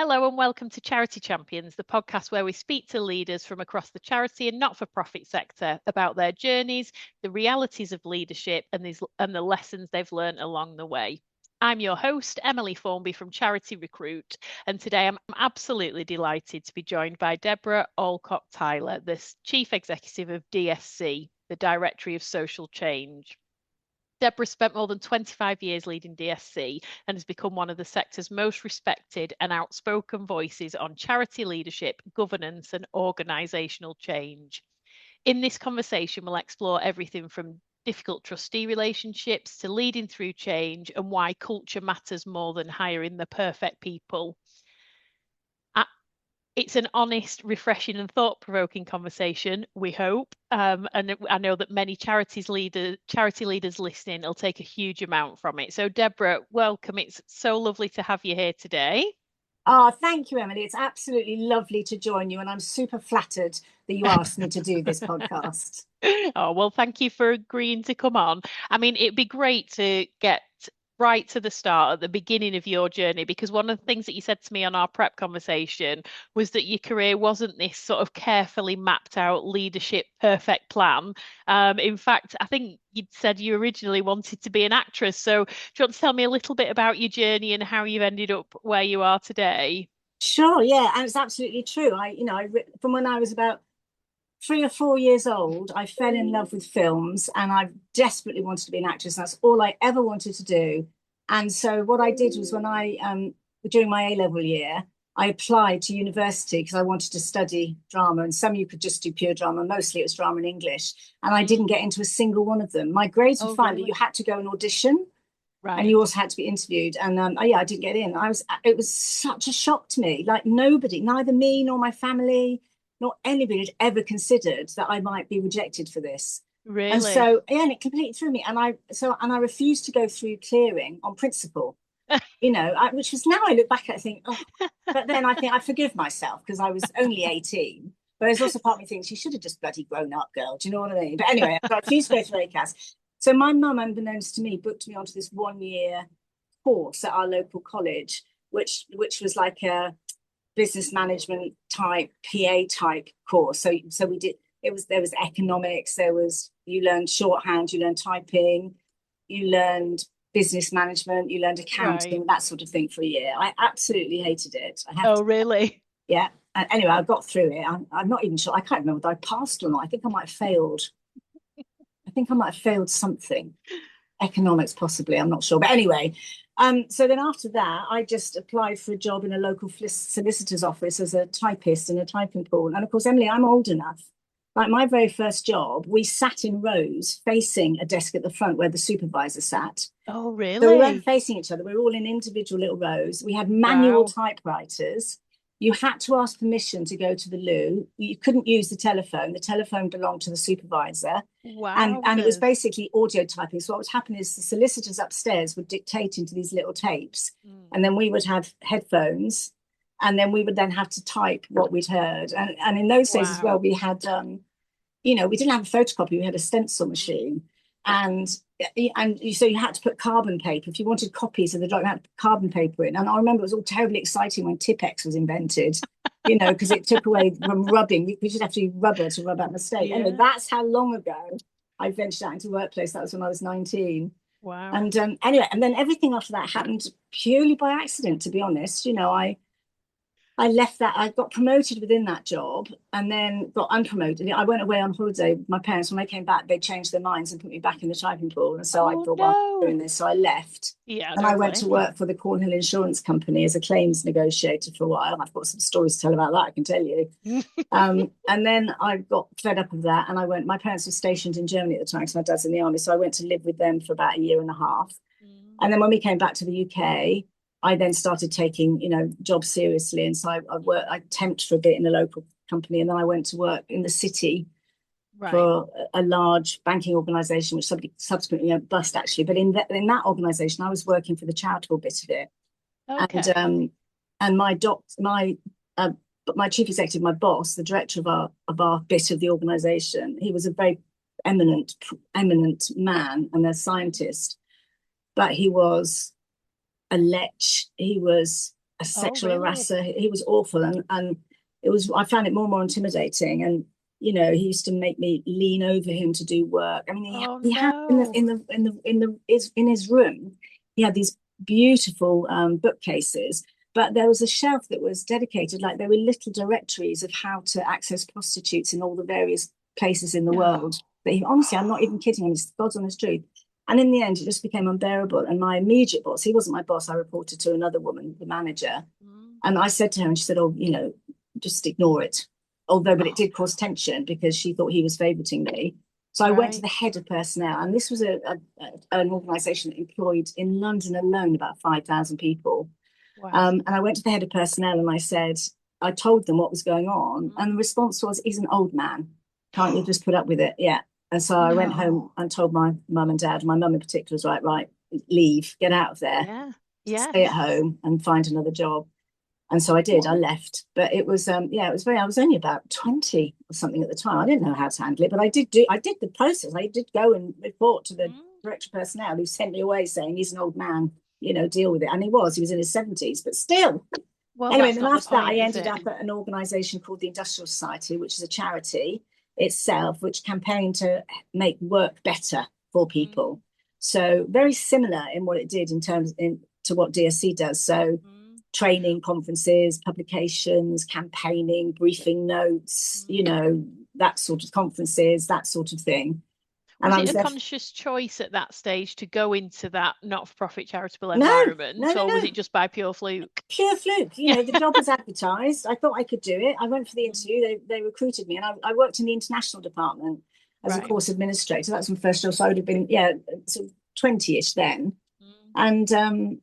Hello and welcome to Charity Champions, the podcast where we speak to leaders from across the charity and not-for-profit sector about their journeys, the realities of leadership, and the lessons they've learned along the way. I'm your host, Emily Formby from Charity Recruit, and today I'm absolutely delighted to be joined by Debra Allcock Tyler, the Chief Executive of DSC, the Directory of Social Change. Debra spent more than 25 years leading DSC and has become one of the sector's most respected and outspoken voices on charity leadership, governance, and organisational change. In this conversation, we'll explore everything from difficult trustee relationships to leading through change and why culture matters more than hiring the perfect people. It's an honest, refreshing and thought-provoking conversation, we hope. And I know that many charity leaders listening will take a huge amount from it. So Debra, welcome. It's so lovely to have you here today. Oh, thank you, Emily. It's absolutely lovely to join you. And I'm super flattered that you asked me to do this podcast. Oh, well, thank you for agreeing to come on. I mean, it'd be great to get right to the start at the beginning of your journey, because one of the things that you said to me on our prep conversation was that your career wasn't this sort of carefully mapped out leadership perfect plan. In fact, I think you'd said you originally wanted to be an actress. So do you want to tell me a little bit about your journey and how you've ended up where you are today? Sure, yeah, and it's absolutely true. From when I was about 3 or 4 years old, I fell in love with films and I desperately wanted to be an actress. That's all I ever wanted to do. And so what I did was during my A-level year, I applied to university because I wanted to study drama. And some you could just do pure drama. Mostly it was drama and English. And I didn't get into a single one of them. My grades were fine, but you had to go and audition. Right. And you also had to be interviewed. And I didn't get in. It was such a shock to me. Like nobody, neither me nor my family, not anybody had ever considered that I might be rejected for this. Really? And so, yeah, and it completely threw me. And I refused to go through clearing on principle, which was, now I look back at it, I think, oh, but then I think I forgive myself because I was only 18. But there's also part of me thinks you should have just bloody grown up, girl. Do you know what I mean? But anyway, I refused to go through ACAS. So my mum, unbeknownst to me, booked me onto this 1-year course at our local college, which was like a business management type, PA type course. So we did, there was economics, you learned shorthand, you learned typing, you learned business management, you learned accounting, that sort of thing for a year. I absolutely hated it. Really? Yeah. And anyway, I got through it. I'm not even sure. I can't remember whether I passed or not. I think I might have failed something. Economics, possibly. I'm not sure. But anyway, so then after that, I just applied for a job in a local solicitor's office as a typist in a typing pool. And of course, Emily, I'm old enough. Like my very first job, we sat in rows facing a desk at the front where the supervisor sat. Oh, really? So we weren't facing each other. We were all in individual little rows. We had manual typewriters. You had to ask permission to go to the loo. You couldn't use the telephone. The telephone belonged to the supervisor. Wow. And it was basically audio typing. So what would happen is the solicitors upstairs would dictate into these little tapes. And then we would have headphones. And then we would then have to type what we'd heard. And in those days as well, we had, we didn't have a photocopy. We had a stencil machine. And so you had to put carbon paper. If you wanted copies of the document, you had to put carbon paper in. And I remember it was all terribly exciting when Tipp-Ex was invented, because it took away from rubbing. We should have to use rubber to rub out mistake. Yeah. Anyway, that's how long ago I ventured out into the workplace. That was when I was 19. Wow. And anyway, and then everything after that happened purely by accident, to be honest. I left that. I got promoted within that job and then got unpromoted. I went away on holiday with my parents. When I came back, they changed their minds and put me back in the typing pool. And so I thought, well, I'm doing this. So I left. Yeah. And I went to work for the Cornhill Insurance Company as a claims negotiator for a while. I've got some stories to tell about that, I can tell you. And then I got fed up of that. And my parents were stationed in Germany at the time because my dad's in the army. So I went to live with them for about a year and a half. And then when we came back to the UK, I then started taking, jobs seriously. And so I temped for a bit in a local company. And then I went to work in the city for a large banking organisation, which subsequently bust actually. But in that organisation, I was working for the charitable bit of it. Okay. And my chief executive, my boss, the director of our bit of the organisation, he was a very eminent man and a scientist, but he was a lech. He was a Oh, sexual really? harasser. He was awful, and it was, I found it more and more intimidating. And he used to make me lean over him to do work. I mean, Oh, he had no. in his room, he had these beautiful bookcases, but there was a shelf that was dedicated, like there were little directories of how to access prostitutes in all the various places in the No. world. But honestly, I'm not even kidding him. It's God's honest truth. And in the end, it just became unbearable. And my immediate boss, he wasn't my boss. I reported to another woman, the manager. Mm. And I said to her, and she said, "Oh, just ignore it." Although, but it Oh, did cause tension because she thought he was favoriting me. So I went to right. the head of personnel, and this was an organisation that employed in London alone about 5,000 people. Wow. And I went to the head of personnel and I told them what was going on. And the Mm. response was, "He's an old man. Can't you just put up with it?" Yeah. And so I went home No. and told my mum and dad. My mum in particular was like, "Right, leave, get out of there, Yeah. stay at Yes. home and find another job." And so I did. I left, but it was it was very. I was only about 20 or something at the time. I didn't know how to handle it, but I did the process. I did go and report to the Mm. director of personnel, who sent me away saying, "He's an old man, deal with it." And he was in his 70s, but still. Well, Anyway, that's then not the after that, I point, is ended it? up at an organisation called the Industrial Society, which is a charity itself, which campaigned to make work better for people. Mm. So very similar in what it did in terms to what DSC does. So Mm. training, conferences, publications, campaigning, briefing notes, Mm. that sort of conferences, that sort of thing. And Was I it was a there. conscious choice at that stage to go into that not-for-profit charitable No, no, environment, no, or was no. it just by pure fluke? Pure fluke. The job was advertised. I thought I could do it. I went for the Mm. interview. They recruited me, and I worked in the international department as a Right. course administrator. That's my first job. So I would have been, sort of 20-ish then. Mm. And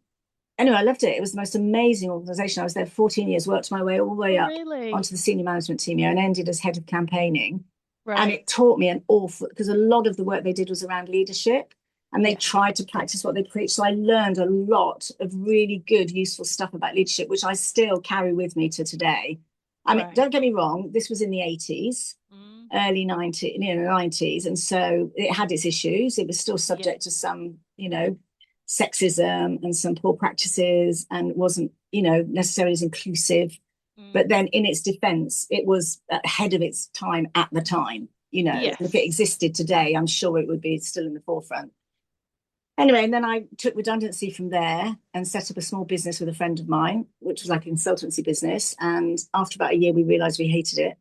anyway, I loved it. It was the most amazing organization. I was there 14 years, worked my way all the way Oh, up really? onto the senior management team here and ended as head of campaigning. And Right. it taught me an awful, because a lot of the work they did was around leadership, and they Yeah. tried to practice what they preached. So I learned a lot of really good, useful stuff about leadership, which I still carry with me to today. I mean, Right. don't get me wrong, this was in the 80s, Mm. early 90s. And so it had its issues. It was still Yeah. subject to some, sexism and some poor practices, and wasn't, necessarily as inclusive. But Mm. then in its defense, it was ahead of its time at the time. If it Yes. existed today, I'm sure it would be still in the forefront. Anyway, and then I took redundancy from there and set up a small business with a friend of mine, which was like a consultancy business. And after about a year, we realized we hated it.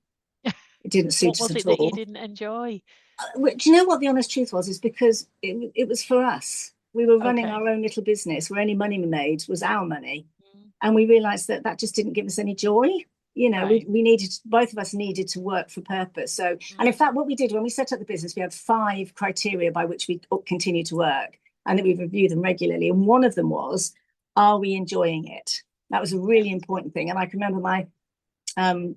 It didn't What suit us was at it that you all. didn't enjoy? Do you know what the honest truth was? Is because it was for us. We were running Okay. our own little business where any money we made was our money. Mm. And we realized that just didn't give us any joy. Right. We needed, both of us needed to work for purpose. So, and in Mm. fact, what we did when we set up the business, we had 5 criteria by which we continue to work, and that we review them regularly. And one of them was, are we enjoying it? That was a Yes. really important thing. And I can remember um,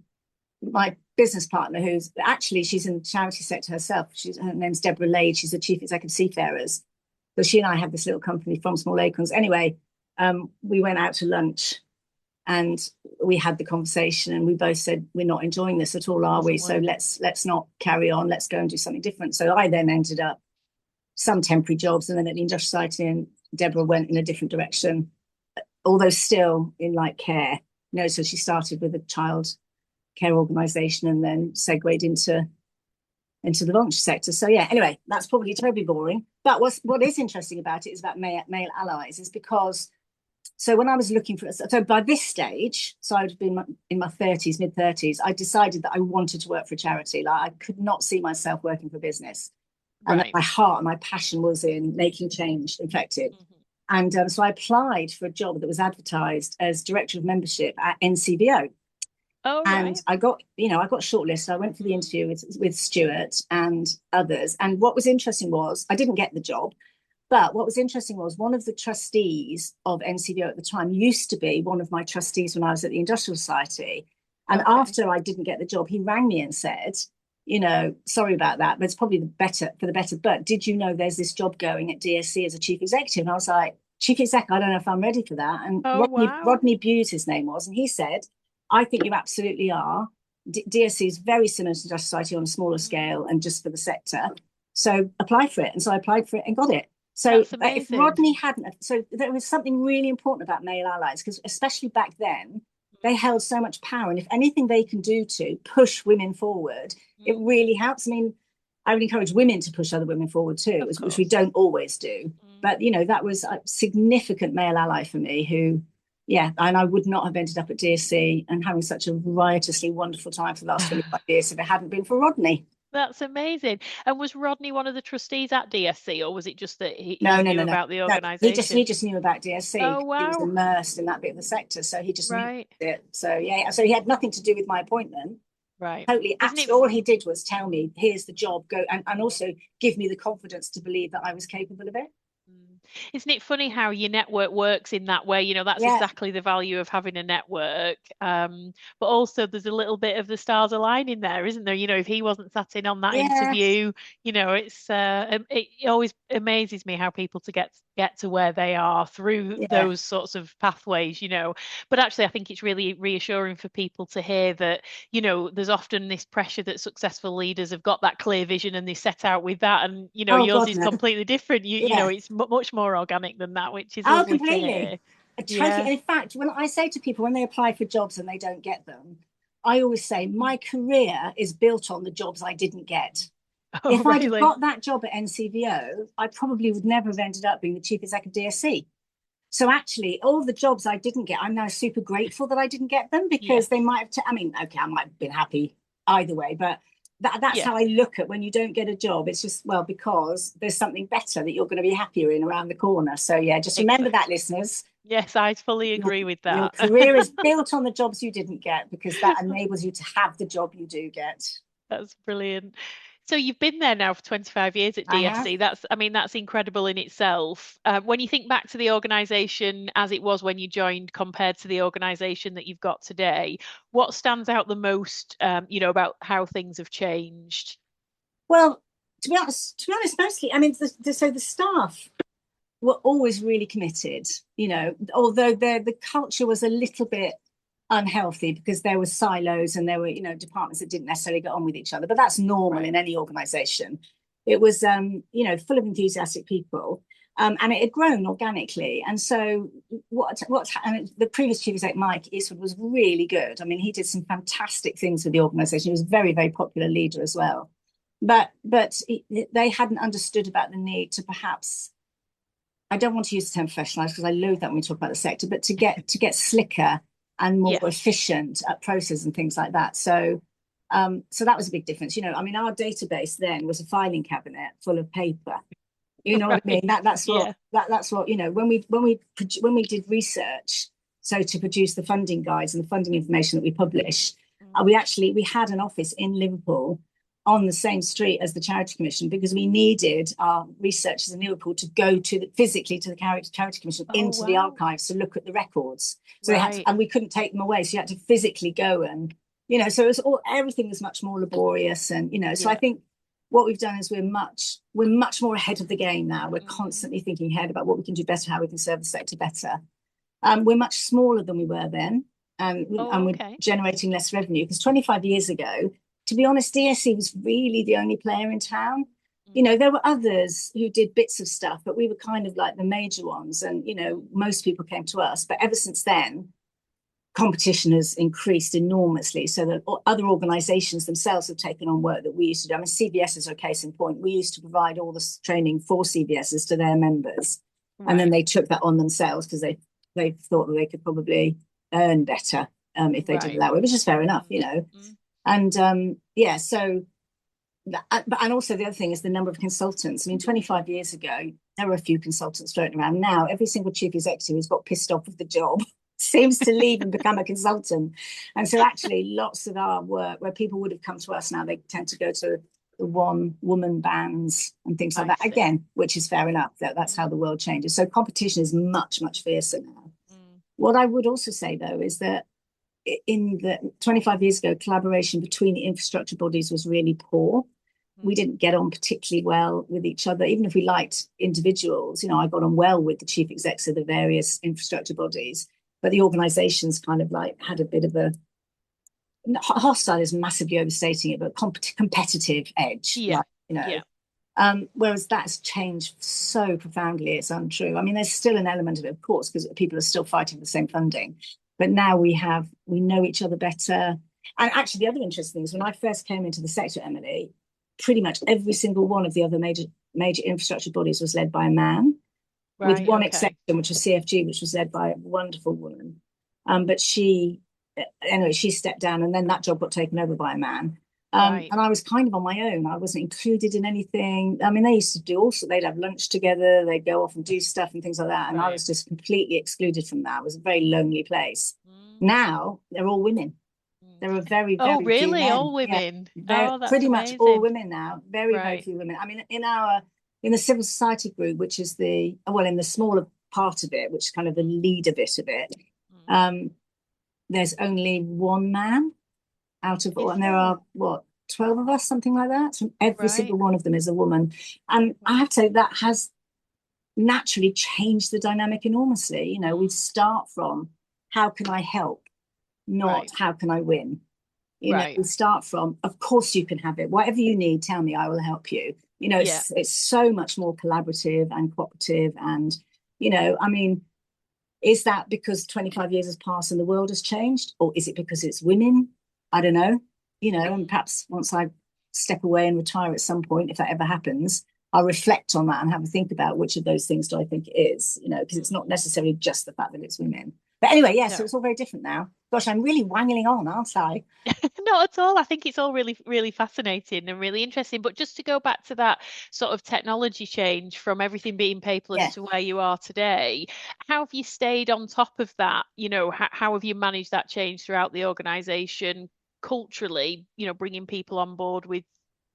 my business partner, who's actually, she's in the charity sector herself. Her name's Debra Allcock. She's the chief executive of Seafarers. So she and I have this little company, From Small Acorns. Anyway, we went out to lunch and we had the conversation, and we both said, we're not enjoying this at all, are we? Wasn't So working. let's not carry on. Let's go and do something different. So I then ended up some temporary jobs, and then at the Industrial Society, and Deborah went in a different direction, although still in like care. So she started with a child care organization and then segued into the voluntary sector. So yeah, anyway, that's probably terribly boring. But what is interesting about it is about male allies, is because, so when I was looking for, so by this stage, so I would have been in my 30s, mid 30s, I decided that I wanted to work for a charity. Like I could not see myself working for business, and that Right. my heart and my passion was in making change effective. Mm-hmm. And so I applied for a job that was advertised as director of membership at NCBO. Oh, And right. I got shortlisted. I went for the Mm. interview with Stuart and others. And what was interesting was I didn't get the job, but what was interesting was one of the trustees of NCBO at the time used to be one of my trustees when I was at the Industrial Society. And Okay. after I didn't get the job, he rang me and said, sorry about that, but it's probably for the better. But did you know there's this job going at DSC as a chief executive? And I was like, chief exec, I don't know if I'm ready for that. And Oh, Rodney wow. Rodney Buse, his name was, and he said, I think you absolutely are. DSC is very similar to Industrial Society on a smaller Mm. scale and just for the sector. So apply for it. And so I applied for it and got it. So That's if amazing. Rodney hadn't, so there was something really important about male allies, because especially back then, they held so much power. And if anything they can do to push women forward, it really helps. I mean, I would encourage women to push other women forward too, which we don't always do. But, you know, that was a significant male ally for me who, yeah, and I would not have ended up at DSC and having such a riotously wonderful time for the last 25 years if it hadn't been for Rodney. That's amazing. And was Rodney one of the trustees at DSC, or was it just that he No, knew about the No, organisation? he just knew about DSC. Oh, He was wow. immersed in that bit of the sector, so he just knew Right. it. So yeah, so he had nothing to do with my appointment. Right. Totally, Isn't it? absolutely. All he did was tell me, "Here's the job. Go," and also give me the confidence to believe that I was capable of it. Isn't it funny how your network works in that way? You know, that's Yeah. exactly the value of having a network. But also there's a little bit of the stars aligning there, isn't there? You know, if he wasn't sat in on that Yeah. interview, you know, it always amazes me how people to get to where they are through Yeah. those sorts of pathways, you know. But actually, I think it's really reassuring for people to hear that, you know, there's often this pressure that successful leaders have got that clear vision and they set out with that, and you know, Oh yours God, is no. completely different. You know, Yeah. it's much more organic than that, which is Oh, lovely to completely. hear. Totally. Yeah. And in fact, when I say to people when they apply for jobs and they don't get them, I always say my career is built on the jobs I didn't get. Oh, If I'd have really? got that job at NCVO, I probably would never have ended up being the chief executive of DSC. So actually, all the jobs I didn't get, I'm now super grateful that I didn't get them, because Yes. they might have. I mean, okay, I might have been happy either way, but that's Yeah. how I look at when you don't get a job. It's just, well, because there's something better that you're going to be happier in around the corner. So yeah, just remember that, Exactly. listeners. Yes, I fully Your, agree with your that. career is built on the jobs you didn't get, because that enables you to have the job you do get. That's brilliant. So you've been there now for 25 years at I have. DSC. I mean, that's incredible in itself. When you think back to the organisation as it was when you joined compared to the organisation that you've got today, what stands out the most, you know, about how things have changed? Well, to be honest, mostly, I mean, so the staff were always really committed, you know, although the culture was a little bit unhealthy because there were silos and there were, you know, departments that didn't necessarily get on with each other. But that's normal in any organization. It was, you know, full of enthusiastic people. And it had grown organically. And so I mean, the previous chief exec, Mike Eastwood, was really good. I mean, he did some fantastic things with the organization. He was a very, very popular leader as well. But they hadn't understood about the need to perhaps, I don't want to use the term professionalize because I loathe that when we talk about the sector, but to get slicker and more efficient at process and things like that. So so that was a big difference. You know, I mean, our database then was a filing cabinet full of paper. You know what I mean? That's what, you know, when we did research, so to produce the funding guides and the funding information that we publish, we had an office in Liverpool on the same street as the Charity Commission, because we needed our researchers in Liverpool to go physically to the Charity Commission, into the archives to look at the records. So they had to, and we couldn't take them away. So you had to physically go and, you know, so it was everything was much more laborious. And, you know, so I think what we've done is we're much more ahead of the game now. We're constantly thinking ahead about what we can do better, how we can serve the sector better. We're much smaller than we were then, and we're generating less revenue, because 25 years ago, to be honest, DSC was really the only player in town. You know, there were others who did bits of stuff, but we were kind of like the major ones. And, you know, most people came to us. But ever since then, competition has increased enormously, so that other organizations themselves have taken on work that we used to do. I mean, CVS is a case in point. We used to provide all this training for CVSs to their members. And then they took that on themselves because they thought that they could probably earn better if they did it that way, which is fair enough, you know. And so and also the other thing is the number of consultants. I mean, 25 years ago, there were a few consultants floating around. Now, every single chief executive who's got pissed off with the job seems to leave and become a consultant. And so actually lots of our work where people would have come to us now, they tend to go to the one-woman bands and things like that, again, which is fair enough. That's how the world changes. So competition is much, much fiercer now. What I would also say, though, is that in the 25 years ago, collaboration between the infrastructure bodies was really poor. We didn't get on particularly well with each other, even if we liked individuals. You know, I got on well with the chief execs of the various infrastructure bodies, but the organizations kind of like had a bit of a, hostile is massively overstating it, but competitive edge. Yeah. Like, you know. Yeah. Whereas that's changed so profoundly, it's untrue. I mean, there's still an element of it, of course, because people are still fighting for the same funding. But now we know each other better. And actually, the other interesting thing is when I first came into the sector, Emily, pretty much every single one of the other major infrastructure bodies was led by a man, with one exception, which was CFG, which was led by a wonderful woman. But she stepped down, and then that job got taken over by a man. And I was kind of on my own. I wasn't included in anything. I mean, they used to do they'd have lunch together, they'd go off and do stuff and things like that. And I was just completely excluded from that. It was a very lonely place. Now they're all women. There are very, very few really? Men. All women? Yeah, that's pretty amazing. much all women now. Very, very few women. I mean, in the civil society group, which is in the smaller part of it, which is kind of the leader bit of it, there's only one man out of all, and there are 12 of us, something like that. So every single one of them is a woman. And I have to say that has naturally changed the dynamic enormously. You know, we start from how can I help, not how can I win. You know, we start from, of course you can have it. Whatever you need, tell me, I will help you. You know, it's so much more collaborative and cooperative. And, you know, I mean, is that because 25 years has passed and the world has changed? Or is it because it's women? I don't know, you know, and perhaps once I step away and retire at some point, if that ever happens, I'll reflect on that and have a think about which of those things do I think it is, you know, because it's not necessarily just the fact that it's women. But anyway, so it's all very different now. Gosh, I'm really wangling on, aren't I? Not at all. I think it's all really, really fascinating and really interesting. But just to go back to that sort of technology change from everything being paperless to where you are today, how have you stayed on top of that? You know, how have you managed that change throughout the organisation culturally, you know, bringing people on board with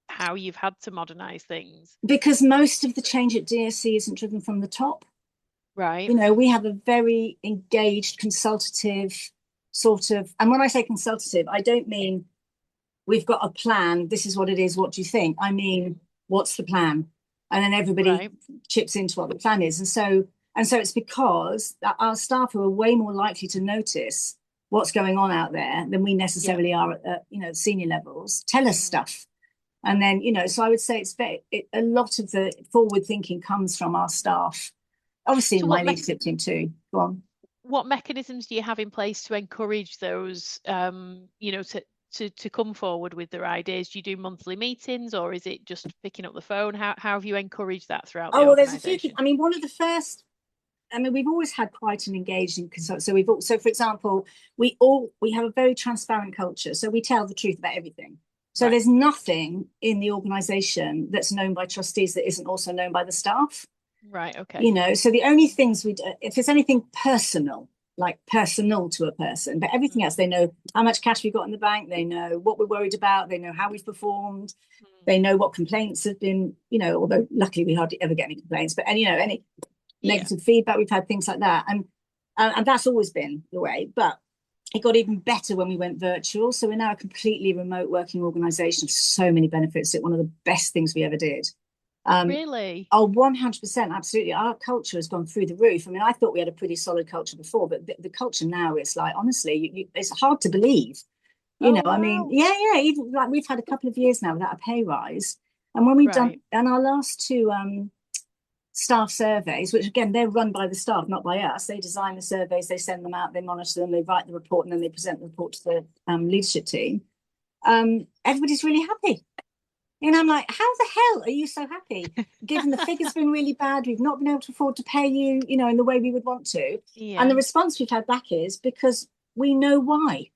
how you've had to modernize things? Because most of the change at DSC isn't driven from the top. Right. You know, we have a very engaged, consultative sort of, and when I say consultative, I don't mean we've got a plan, this is what it is, what do you think? I mean, what's the plan? And then everybody chips into what the plan is. And so it's because our staff who are way more likely to notice what's going on out there than we necessarily are at you know, senior levels, tell us stuff. And then, you know, so I would say a lot of the forward thinking comes from our staff. Obviously, so my leadership team too. Go on. What mechanisms do you have in place to encourage those, you know, to come forward with their ideas? Do you do monthly meetings, or is it just picking up the phone? How have you encouraged that throughout the organisation? There's a few things. I mean, one of the first. I mean, we've always had quite an engaging consult. So for example, we have a very transparent culture. So we tell the truth about everything. So there's nothing in the organisation that's known by trustees that isn't also known by the staff. Right, okay. You know, so the only things we do, if there's anything personal, like personal to a person, but everything else, they know how much cash we got in the bank, they know what we're worried about, they know how we've performed, they know what complaints have been, you know, although luckily we hardly ever get any complaints, but you know, any negative feedback we've had, things like that. And that's always been the way, but it got even better when we went virtual. So we're now a completely remote working organisation. So many benefits. It's one of the best things we ever did. Really? Oh, 100%, absolutely. Our culture has gone through the roof. I mean, I thought we had a pretty solid culture before, but the culture now is like, honestly, it's hard to believe. You know, wow. I mean, even like we've had a couple of years now without a pay rise. And when we've done, and our last two staff surveys, which again, they're run by the staff, not by us. They design the surveys, they send them out, they monitor them, they write the report, and then they present the report to the leadership team. Everybody's really happy. And I'm like, how the hell are you so happy? Given the figure's been really bad, we've not been able to afford to pay you, you know, in the way we would want to. Yeah. And the response we've had back is because we know why.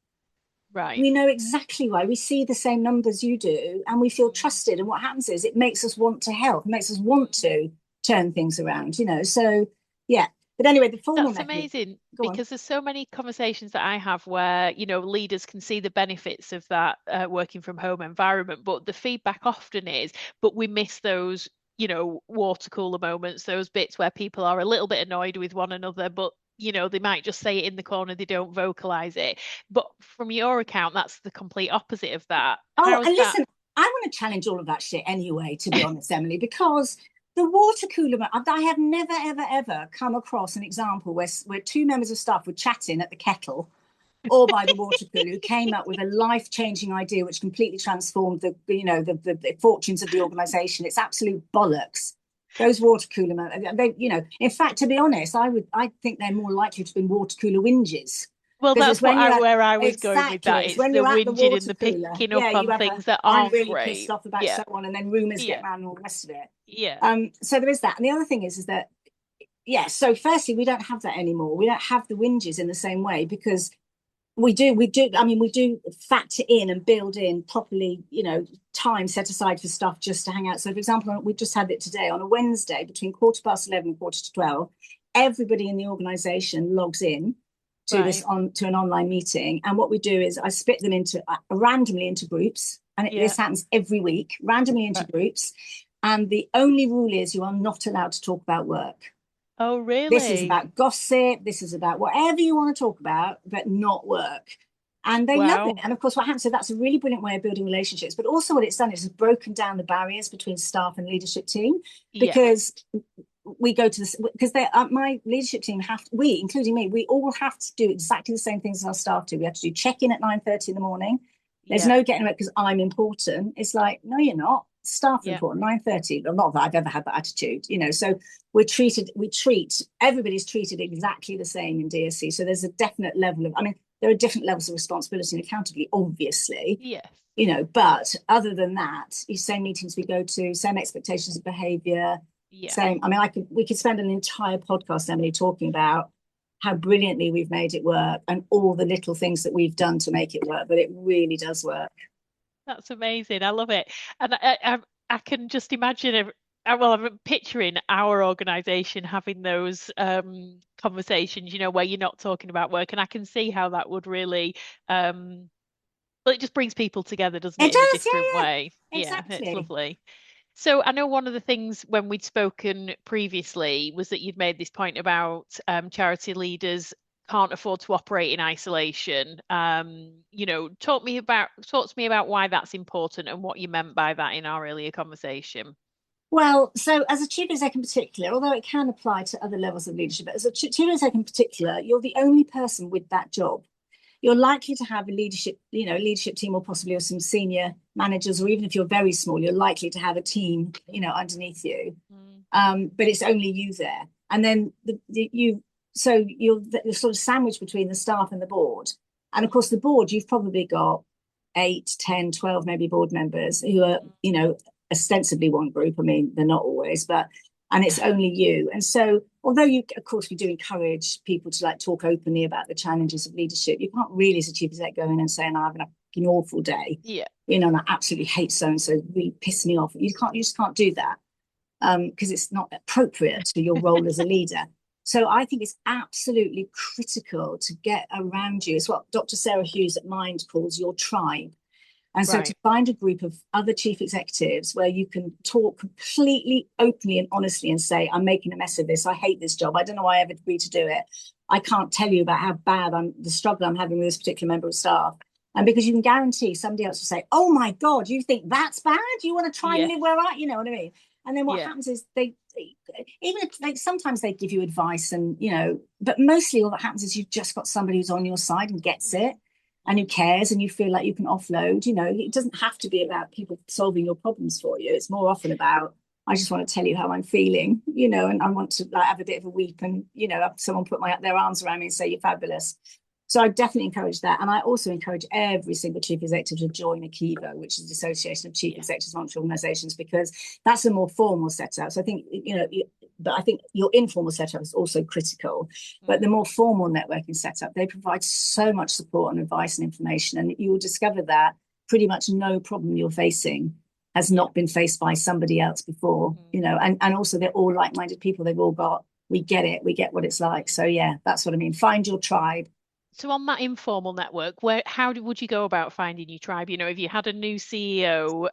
Right. We know exactly why. We see the same numbers you do, and we feel trusted. And what happens is it makes us want to help, it makes us want to turn things around, you know. So, yeah. But anyway, the formal That's amazing, because there's so many conversations that I have where, you know, leaders can see the benefits of that working from home environment, but the feedback often is, but we miss those, you know, water cooler moments, those bits where people are a little bit annoyed with one another, but, you know, they might just say it in the corner, they don't vocalize it. But from your account, that's the complete opposite of that. Listen, I want to challenge all of that shit anyway, to be honest, Emily, because the water cooler, I have never, ever, ever come across an example where two members of staff were chatting at the kettle or by the water cooler, who came up with a life-changing idea which completely transformed the fortunes of the organization. It's absolute bollocks. Those water cooler men, they, in fact, to be honest, I think they're more likely to have been water cooler whinges. Well, that's where I was going with that. It's It's when the you're at the whinging and water the cooler. picking Yeah, up you on have things that I'm aren't really great. pissed off about Yeah. so on, and then rumours get Yeah. round and all the rest of it. Yeah. So there is that. And the other thing is that, so firstly, we don't have that anymore. We don't have the whinges in the same way, because we do factor in and build in properly, time set aside for stuff just to hang out. So for example, we just had it today on a Wednesday between 11:15 and 12:15. Everybody in the organization logs in to to an online meeting, and what we do is I split them into randomly into groups, and this happens every week, randomly into groups. And the only rule is you are not allowed to talk about work. Oh, really? This is about gossip. This is about whatever you want to talk about, but not work. And they love it. And of course, what happens, so that's a really brilliant way of building relationships. But also what it's done is it's broken down the barriers between staff and leadership team, because we go to this, because my leadership team including me, we all have to do exactly the same things as our staff do. We have to do check-in at 9:30 in the morning. There's no getting away because I'm important. It's like, no, you're not. Staff important, 9:30. Well, not that I've ever had that attitude, So everybody's treated exactly the same in DSC. So there's a definite level of, there are different levels of responsibility and accountability, obviously. Yes. But other than that, same meetings we go to, same expectations of behaviour, same. We could spend an entire podcast, Emily, talking about how brilliantly we've made it work and all the little things that we've done to make it work, but it really does work. That's amazing. I love it. And I can just imagine, I'm picturing our organisation having those conversations, where you're not talking about work. And I can see how that would really, well, it just brings people together, doesn't it, in a different way? Exactly. Yeah, it's lovely. So I know one of the things when we'd spoken previously was that you'd made this point about charity leaders can't afford to operate in isolation. Talk to me about why that's important and what you meant by that in our earlier conversation. Well, so as a chief exec in particular, although it can apply to other levels of leadership, but as a chief exec in particular, you're the only person with that job. You're likely to have a leadership team, or possibly some senior managers, or even if you're very small, you're likely to have a team, underneath you. But it's only you there. And then you're sort of sandwiched between the staff and the board. And of course, the board, you've probably got 8, 10, 12, maybe board members who are, ostensibly one group. They're not always, and it's only you. And so, although of course, we do encourage people to talk openly about the challenges of leadership, you can't really, as a chief exec, go in and say, "I'm having an awful day." And I absolutely hate so and so, really piss me off. You just can't do that because it's not appropriate to your role as a leader. So I think it's absolutely critical to get around you. It's what Dr. Sarah Hughes at Mind calls your tribe. And so to find a group of other chief executives where you can talk completely openly and honestly and say, "I'm making a mess of this. I hate this job. I don't know why I ever agreed to do it. I can't tell you about how bad the struggle I'm having with this particular member of staff." And because you can guarantee somebody else will say, "Oh my God, you think that's bad? You want to try and live where you know what I mean?" And then what happens is sometimes they give you advice but mostly all that happens is you've just got somebody who's on your side and gets it. And who cares, and you feel like you can offload. It doesn't have to be about people solving your problems for you. It's more often about, I just want to tell you how I'm feeling, and I want to have a bit of a weep and, have someone put their arms around me and say, "You're fabulous." So I definitely encourage that. And I also encourage every single chief executive to join AKIVO, which is the Association of Chief Executives of Voluntary Organisations, because that's a more formal setup. So I think, but I think your informal setup is also critical. But the more formal networking setup, they provide so much support and advice and information. And you will discover that pretty much no problem you're facing has not been faced by somebody else before, and also they're all like-minded people. They've all got, we get it, we get what it's like. So yeah, that's what I mean. Find your tribe. So on that informal network, would you go about finding your tribe? If you had a new CEO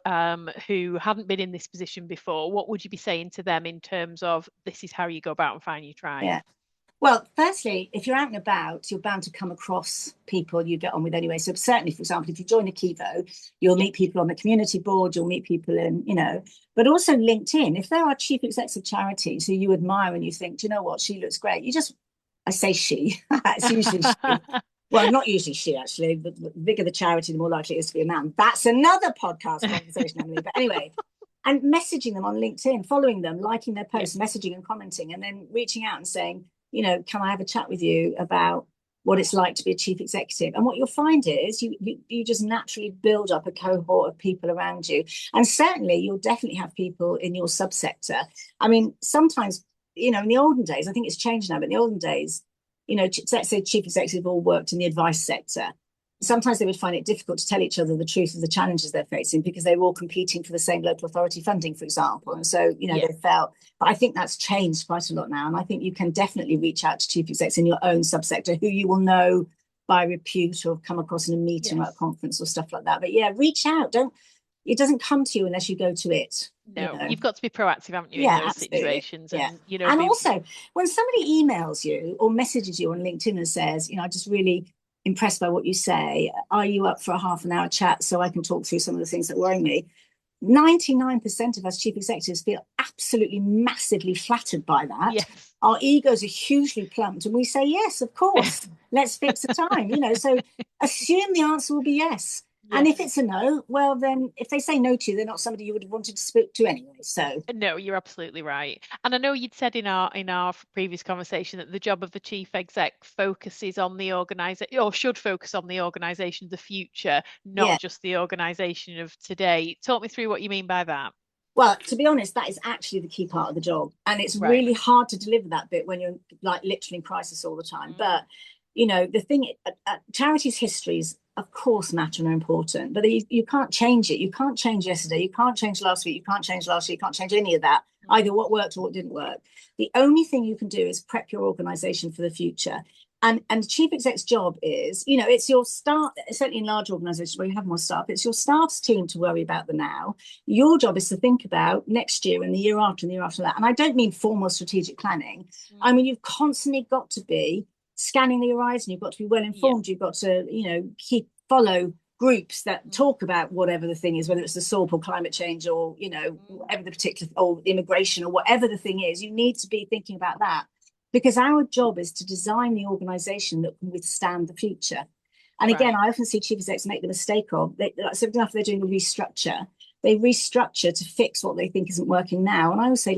who hadn't been in this position before, what would you be saying to them in terms of this is how you go about and find your tribe? Yeah. Well, firstly, if you're out and about, you're bound to come across people you get on with anyway. So certainly, for example, if you join AKIVO, you'll meet people on the community board, you'll meet people in, but also LinkedIn. If there are chief execs of charities who you admire and you think, "Do you know what, she looks great?" I say she, it's usually she. Well, not usually she, actually. The bigger the charity, the more likely it is to be a man. That's another podcast conversation, Emily. But anyway, and messaging them on LinkedIn, following them, liking their posts, messaging and commenting, and then reaching out and saying, can I have a chat with you about what it's like to be a chief executive? And what you'll find is you just naturally build up a cohort of people around you. And certainly you'll definitely have people in your subsector. I mean, sometimes, in the olden days, I think it's changed now, but in the olden days, let's say chief executive all worked in the advice sector. Sometimes they would find it difficult to tell each other the truth of the challenges they're facing because they were all competing for the same local authority funding, for example. And so, they felt, but I think that's changed quite a lot now. And I think you can definitely reach out to chief execs in your own subsector who you will know by repute or come across in a meeting or at a conference or stuff like that. But reach out. It doesn't come to you unless you go to it. No, you've got to be proactive, haven't you, in those absolutely. Situations? And, and also, when somebody emails you or messages you on LinkedIn and says, I just really impressed by what you say. Are you up for a half an hour chat so I can talk through some of the things that worry me? 99% of us chief executives feel absolutely massively flattered by that. Yes. Our egos are hugely plumped and we say, yes, of course, let's fix a time, so assume the answer will be yes. Yes. And if it's a no, well, then if they say no to you, they're not somebody you would have wanted to speak to anyway. So no, you're absolutely right. And I know you'd said in our previous conversation that the job of the chief exec focuses on the organisation, or should focus on the organisation of the future, not just the organisation of today. Talk me through what you mean by that. Well, to be honest, that is actually the key part of the job, and it's really hard to deliver that bit when you're like literally in crisis all the time. But the thing, charities' histories, of course, matter and are important, but you can't change it. You can't change yesterday. You can't change last week. You can't change last year. You can't change any of that, either what worked or what didn't work. The only thing you can do is prep your organisation for the future. And the chief exec's job is, it's your staff, certainly in large organisations where you have more staff, it's your staff's team to worry about the now. Your job is to think about next year and the year after and the year after that. And I don't mean formal strategic planning. I mean, you've constantly got to be scanning the horizon. You've got to be well informed. You've got to, follow groups that talk about whatever the thing is, whether it's the SORP or climate change or, whatever the particular, or immigration or whatever the thing is. You need to be thinking about that. Because our job is to design the organisation that can withstand the future. And again, I often see chief execs make the mistake of, so enough they're doing a restructure, they restructure to fix what they think isn't working now. And I always say,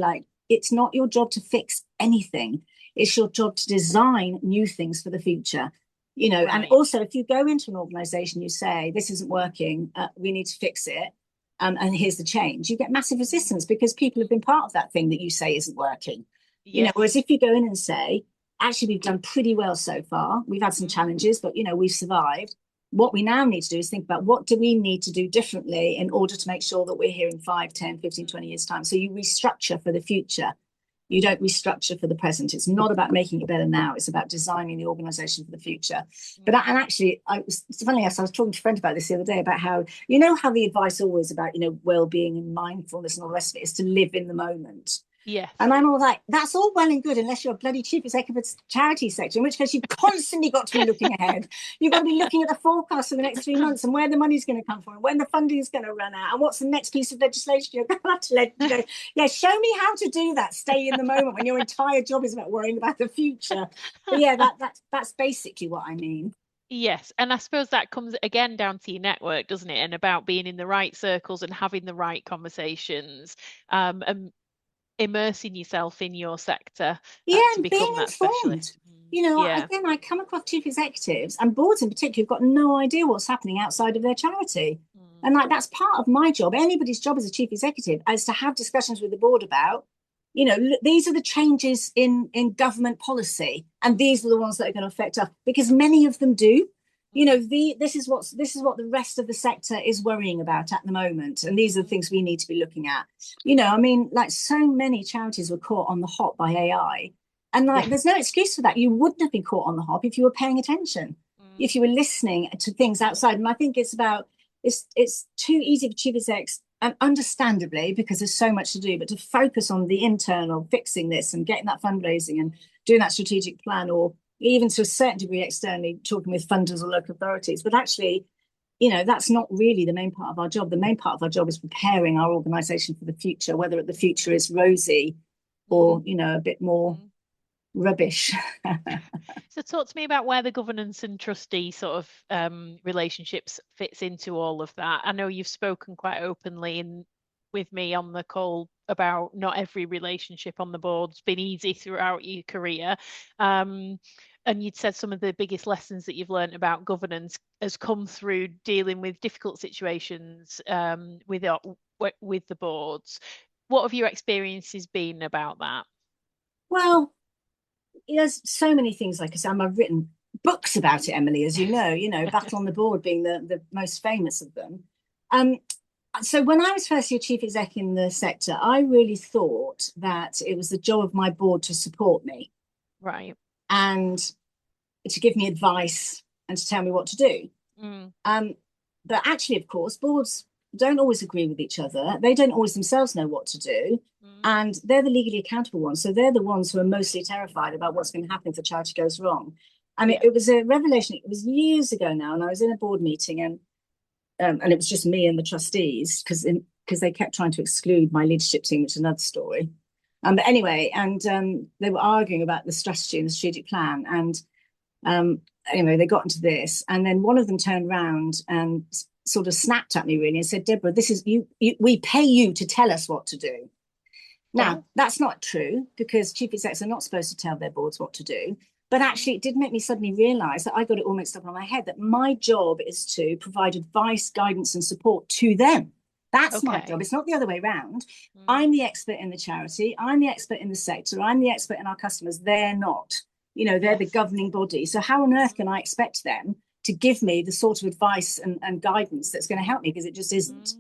it's not your job to fix anything. It's your job to design new things for the future. And also if you go into an organisation, you say, this isn't working, we need to fix it. And here's the change. You get massive resistance because people have been part of that thing that you say isn't working. Whereas if you go in and say, actually, we've done pretty well so far. We've had some challenges, but, we've survived. What we now need to do is think about what do we need to do differently in order to make sure that we're here in 5, 10, 15, 20 years' time. So you restructure for the future. You don't restructure for the present. It's not about making it better now. It's about designing the organisation for the future. But actually, funnily enough, I was talking to a friend about this the other day about how, how the advice always about, well-being and mindfulness and all the rest of it is to live in the moment. Yes. And I'm all like, that's all well and good unless you're a bloody chief executive of a charity sector, in which case you've constantly got to be looking ahead. You've got to be looking at the forecast for the next 3 months and where the money's going to come from and when the funding is going to run out and what's the next piece of legislation you're going to have to show me how to do that. Stay in the moment when your entire job is about worrying about the future. But that's basically what I mean. Yes, and I suppose that comes again down to your network, doesn't it? And about being in the right circles and having the right conversations, and immersing yourself in your sector to become that specialist. Again, I come across chief executives and boards in particular who've got no idea what's happening outside of their charity. And that's part of my job. Anybody's job as a chief executive is to have discussions with the board about, these are the changes in government policy and these are the ones that are going to affect us, because many of them do. This is what the rest of the sector is worrying about at the moment, and these are the things we need to be looking at. So many charities were caught on the hop by AI, and there's no excuse for that. You wouldn't have been caught on the hop if you were paying attention, if you were listening to things outside. And I think it's too easy for chief execs, and understandably, because there's so much to do, but to focus on the internal, fixing this and getting that fundraising and doing that strategic plan, or even to a certain degree externally talking with funders or local authorities. But actually, that's not really the main part of our job. The main part of our job is preparing our organisation for the future, whether the future is rosy or, a bit more rubbish. So talk to me about where the governance and trustee sort of relationships fits into all of that. I know you've spoken quite openly with me on the call about not every relationship on the board's been easy throughout your career. And you'd said some of the biggest lessons that you've learned about governance has come through dealing with difficult situations with the boards. What have your experiences been about that? Well, there's so many things, like I said, I've written books about it, Emily, as you know, Battle on the Board being the most famous of them. So when I was first year chief exec in the sector, I really thought that it was the job of my board to support me. Right. And to give me advice and to tell me what to do. But actually, of course, boards don't always agree with each other. They don't always themselves know what to do. And they're the legally accountable ones. So they're the ones who are mostly terrified about what's going to happen if a charity goes wrong. And it was a revelation. It was years ago now, and I was in a board meeting, and it was just me and the trustees because they kept trying to exclude my leadership team, which is another story. But anyway, and they were arguing about the strategy and the strategic plan. And anyway, they got into this, and then one of them turned around and sort of snapped at me really and said, "Deborah, this is you. We pay you to tell us what to do." Now, that's not true, because chief execs are not supposed to tell their boards what to do. But actually, it did make me suddenly realise that I got it all mixed up in my head, that my job is to provide advice, guidance and support to them. That's my job. It's not the other way around. I'm the expert in the charity. I'm the expert in the sector. I'm the expert in our customers. They're not. They're the governing body. So how on earth can I expect them to give me the sort of advice and guidance that's going to help me? Because it just isn't.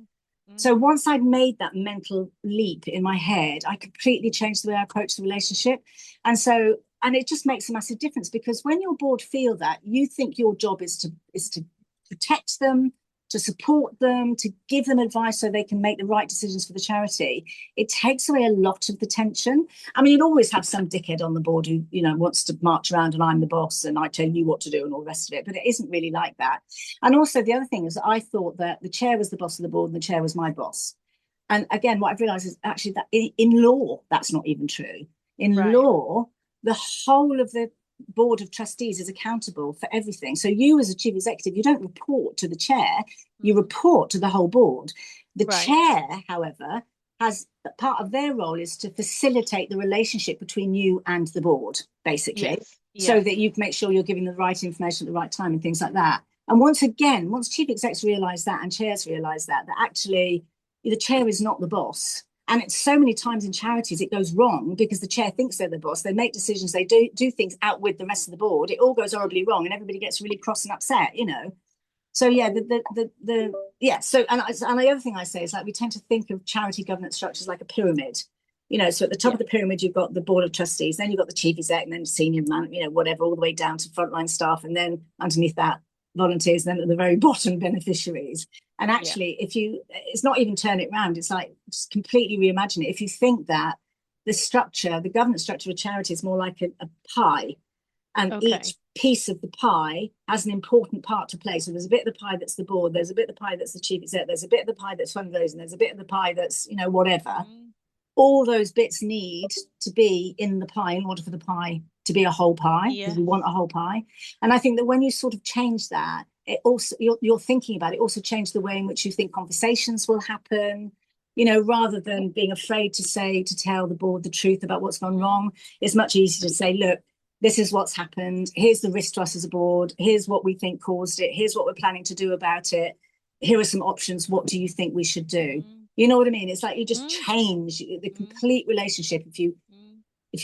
So once I'd made that mental leap in my head, I completely changed the way I approach the relationship. And it just makes a massive difference, because when your board feel that, you think your job is to protect them, to support them, to give them advice so they can make the right decisions for the charity, it takes away a lot of the tension. I mean, you'd always have some dickhead on the board who, wants to march around and I'm the boss and I tell you what to do and all the rest of it, but it isn't really like that. And also the other thing is that I thought that the chair was the boss of the board and the chair was my boss. And again, what I've realised is actually that in law, that's not even true. In law, the whole of the board of trustees is accountable for everything. So you as a chief executive, you don't report to the chair, you report to the whole board. The chair, however, has part of their role is to facilitate the relationship between you and the board, basically, so that you can make sure you're giving the right information at the right time and things like that. And once chief execs realise that and chairs realise that actually the chair is not the boss. And it's so many times in charities it goes wrong because the chair thinks they're the boss. They make decisions, they do things out with the rest of the board. It all goes horribly wrong, and everybody gets really cross and upset, So yeah, So and the other thing I say is, like, we tend to think of charity governance structures like a pyramid. So at the top of the pyramid you've got the board of trustees, then you've got the chief exec, and then senior man, whatever, all the way down to frontline staff, and then underneath that volunteers, and then at the very bottom beneficiaries. And actually, it's not even turn it around. It's like just completely reimagine it. If you think that the governance structure of a charity is more like a pie, and each piece of the pie has an important part to play. So there's a bit of the pie that's the board, there's a bit of the pie that's the chief exec, there's a bit of the pie that's fundraising, there's a bit of the pie that's, whatever. All those bits need to be in the pie in order for the pie to be a whole pie, because we want a whole pie. And I think that when you sort of change that, it also you're thinking about it also change the way in which you think conversations will happen, rather than being afraid to tell the board the truth about what's gone wrong. It's much easier to say, look, this is what's happened, here's the risk to us as a board, here's what we think caused it, here's what we're planning to do about it, here are some options, what do you think we should do? You know what I mean? It's like you just change the complete relationship if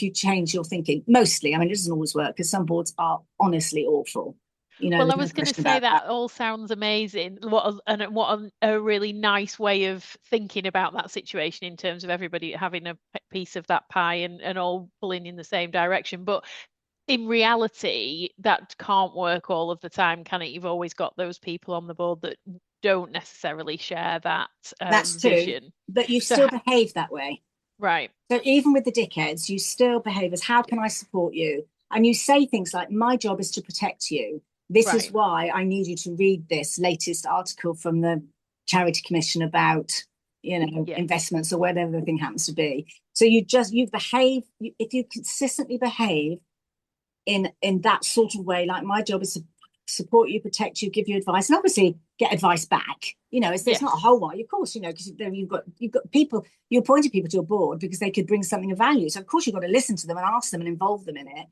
you change your thinking. Mostly, I mean, it doesn't always work, because some boards are honestly awful. Well, I was going to say that all sounds amazing. What a really nice way of thinking about that situation, in terms of everybody having a piece of that pie and all pulling in the same direction. But in reality, that can't work all of the time, can it? You've always got those people on the board that don't necessarily share that That's vision. True, but you still behave that way. Right. So even with the dickheads, you still behave as, how can I support you? And you say things like, my job is to protect you. This is why I need you to read this latest article from the Charity Commission about, investments, or whatever the thing happens to be. So you behave, if you consistently behave in that sort of way, like my job is to support you, protect you, give you advice, and obviously get advice back. It's not a whole lot, of course, because you've got people, you appointed people to your board because they could bring something of value. So of course you've got to listen to them and ask them and involve them in it.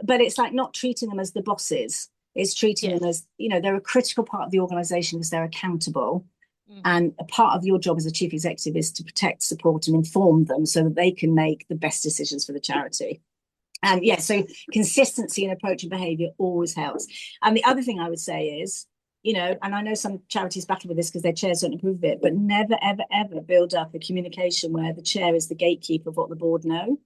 But it's like not treating them as the bosses. It's treating them as, they're a critical part of the organization because they're accountable. And a part of your job as a chief executive is to protect, support, and inform them so that they can make the best decisions for the charity. And so consistency in approach and behavior always helps. And the other thing I would say is, and I know some charities battle with this because their chairs don't approve of it, but never, ever, ever build up a communication where the chair is the gatekeeper of what the board know.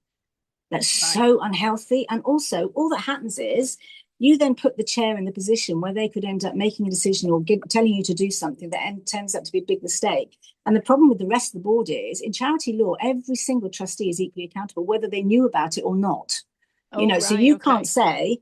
That's so unhealthy. And also, all that happens is you then put the chair in the position where they could end up making a decision or telling you to do something that turns out to be a big mistake. And the problem with the rest of the board is, in charity law, every single trustee is equally accountable, whether they knew about it or not. So you can't say,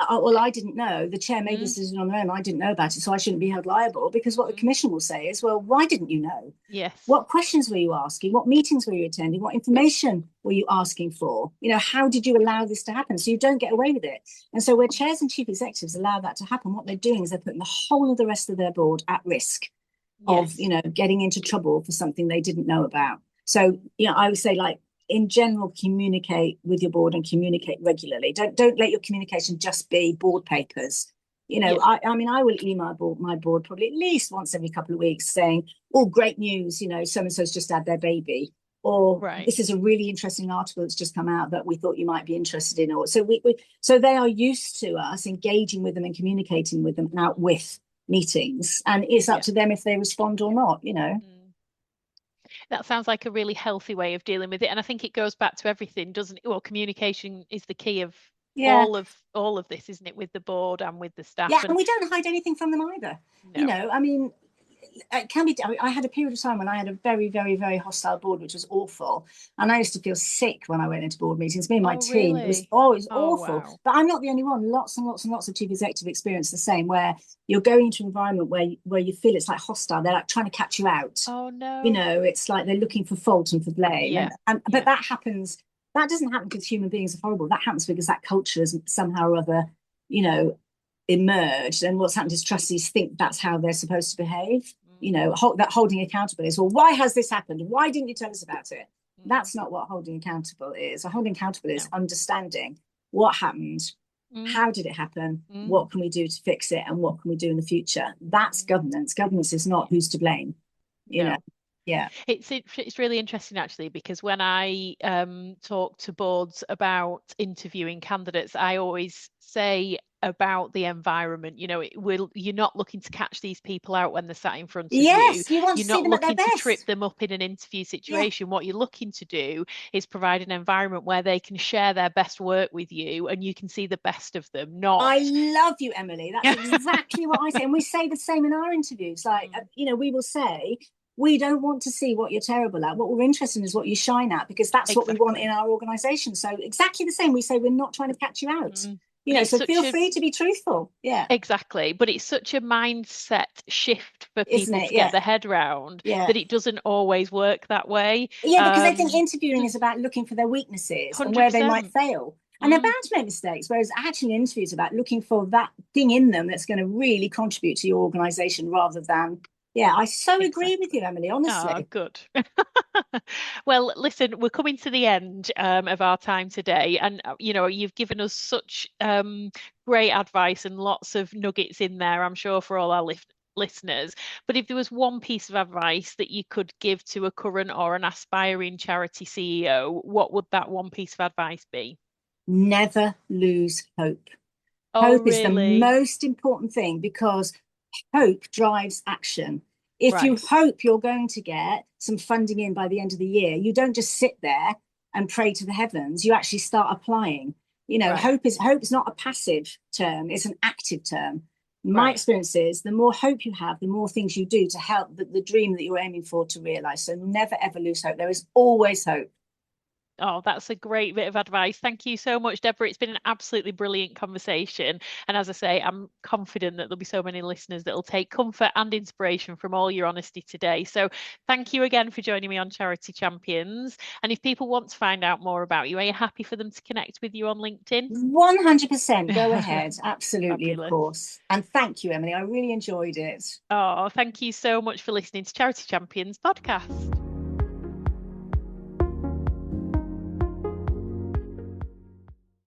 oh, well, I didn't know. The chair made this decision on their own. I didn't know about it, so I shouldn't be held liable. Because what the commission will say is, well, why didn't you know? Yes. What questions were you asking? What meetings were you attending? What information were you asking for? How did you allow this to happen? So you don't get away with it. And so where chairs and chief executives allow that to happen, what they're doing is they're putting the whole of the rest of their board at risk of, getting into trouble for something they didn't know about. So, I would say, like, in general, communicate with your board and communicate regularly. Don't let your communication just be board papers. I will email my board probably at least once every couple of weeks saying, oh, great news, so-and-so's just had their baby. Or this is a really interesting article that's just come out that we thought you might be interested in. Or so so they are used to us engaging with them and communicating with them out with meetings. And it's up to them if they respond or not, That sounds like a really healthy way of dealing with it. And I think it goes back to everything, doesn't it? Well, communication is the key of all of this, isn't it, with the board and with the staff? Yeah, and we don't hide anything from them either. No. It can be. I had a period of time when I had a very, very, very hostile board, which was awful. And I used to feel sick when I went into board meetings. Me and my team, really? it was awful. Wow. But I'm not the only one. Lots and lots and lots of chief executive experience the same, where you're going into an environment where you feel it's like hostile. They're like trying to catch you out. Oh no. It's like they're looking for fault and for blame. But that happens. That doesn't happen because human beings are horrible. That happens because that culture has somehow or other, emerged. And what's happened is trustees think that's how they're supposed to behave. That holding accountable is, well, why has this happened? Why didn't you tell us about it? That's not what holding accountable is. Holding accountable is understanding what happened, how did it happen, what can we do to fix it, and what can we do in the future. That's governance. Governance is not who's to blame. Yeah. It's really interesting, actually, because when I talk to boards about interviewing candidates, I always say about the environment, you're not looking to catch these people out when they're sat in front of you. You want you're to not see them looking at their to best. trip them up in an interview situation. What you're looking to do is provide an environment where they can share their best work with you and you can see the best of them. I love you, Emily. That's exactly what I say. And we say the same in our interviews. Like, we will say, we don't want to see what you're terrible at. What we're interested in is what you shine at, because that's what we want in our organisation. So exactly the same. We say we're not trying to catch you out. So feel free to be truthful. Yeah, exactly. But it's such a mindset shift for people to get their head around that it doesn't always work that way. Yeah, because I think interviewing is about looking for their weaknesses 100%. And where they might fail. And they're bound to make mistakes, whereas actually an interview is about looking for that thing in them that's going to really contribute to your organisation rather than... Yeah, I so agree with you, Emily, honestly. Oh, good. Well, listen, we're coming to the end of our time today. And, you've given us such great advice and lots of nuggets in there, I'm sure, for all our listeners. But if there was one piece of advice that you could give to a current or an aspiring charity CEO, what would that one piece of advice be? Never lose hope. Hope is the most important thing, because hope drives action. If you hope you're going to get some funding in by the end of the year, you don't just sit there and pray to the heavens. You actually start applying. Hope is not a passive term, it's an active term. My experience is the more hope you have, the more things you do to help the dream that you're aiming for to realize. So never ever lose hope. There is always hope. Oh, that's a great bit of advice. Thank you so much, Deborah. It's been an absolutely brilliant conversation. And as I say, I'm confident that there'll be so many listeners that will take comfort and inspiration from all your honesty today. So thank you again for joining me on Charity Champions. And if people want to find out more about you, are you happy for them to connect with you on LinkedIn? 100%. Go ahead. Absolutely, of Fabulous. course. And thank you, Emily. I really enjoyed it. Oh, thank you so much for listening to Charity Champions podcast.